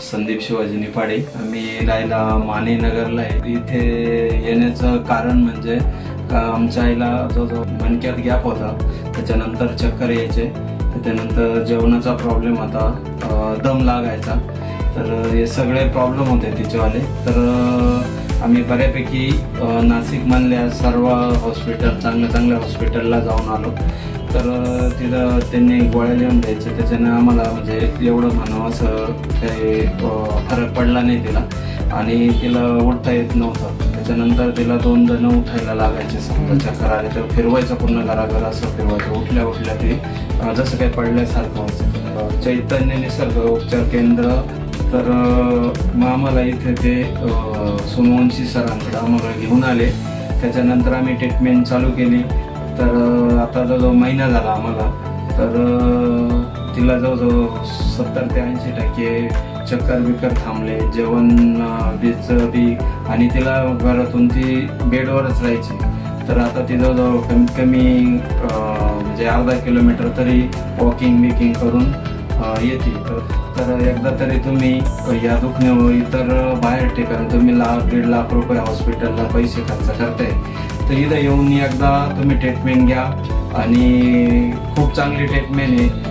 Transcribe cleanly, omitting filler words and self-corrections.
संदीप शिवाजी निपाडे. आम्ही राहायला माने नगरला आहे. इथे येण्याचं कारण म्हणजे आमच्या आईला जो मणक्यात गॅप होता, त्याच्यानंतर चक्कर यायचे, त्याच्यानंतर जेवणाचा प्रॉब्लेम होता, दम लागायचा. तर हे सगळे प्रॉब्लेम होते तिचेवाले. तर आम्ही बऱ्यापैकी नाशिकमधल्या सर्व हॉस्पिटल, चांगल्या हॉस्पिटलला जाऊन आलो. तर तिथं त्यांनी गोळ्या लिहून द्यायचे. त्याच्यानं आम्हाला म्हणजे एवढं म्हणावं असं काही फरक पडला नाही तिला. आणि तिला उठता येत नव्हतं. त्याच्यानंतर तिला 2 जण उठायला लागायचे. समजा चक्कर आले तर फिरवायचं, पूर्ण घराघर असं फिरवायचं. उठल्या ती जसं काही पडल्यासारखं व्हायचं. चैतन्य निसर्ग उपचार केंद्र. तर मग आम्हाला इथे ते सोमवंशी सरांकडे आम्हाला घेऊन आले. त्याच्यानंतर आम्ही ट्रीटमेंट चालू केली. तर आता जवळजवळ महिना झाला आम्हाला. तर तिला जवळजवळ 70 ते 80% चक्कर थांबले, जेवण बी. आणि तिला घरातून ती बेडवरच राहायची. तर आता ती जवळजवळ कमीत कमी म्हणजे अर्धा किलोमीटर तरी वॉकिंग करून येते. तर एकदा तरी तुम्ही या दुखण्यावर इतर बाहेर ठिकाणी तुम्ही 1.5 लाख रुपये हॉस्पिटलला पैसे खर्च करताय, तर इथं येऊन एकदा तुम्ही ट्रीटमेंट घ्या. आणि खूप चांगली ट्रीटमेंट आहे.